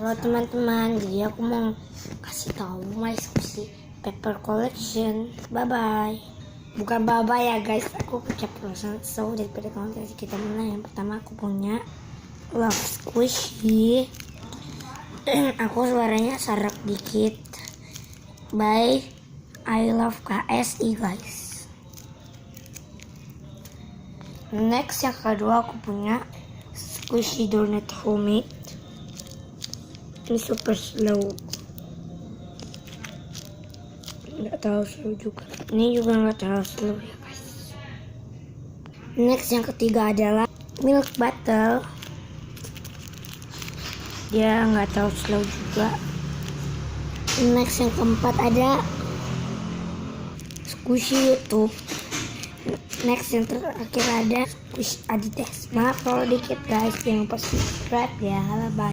Halo teman-teman, jadi aku mau kasih tahu my Squishy paper collection. Bye bye. Bukan bye bye ya guys, aku keceplosan. So daripada konten kita mulai, yang pertama aku punya Love Squishy. Aku suaranya serak dikit. By I Love KSI guys. Next yang kedua aku punya Squishy Donut Homemade. Ini super slow, nggak terlalu slow juga. Ini juga nggak terlalu slow ya guys. Next yang ketiga adalah Milk Bottle. Dia nggak terlalu slow juga. Next yang keempat ada Squishy YouTube. Next yang terakhir ada Squishy Adidas. Maaf kalau dikit guys, jangan lupa subscribe ya. Bye.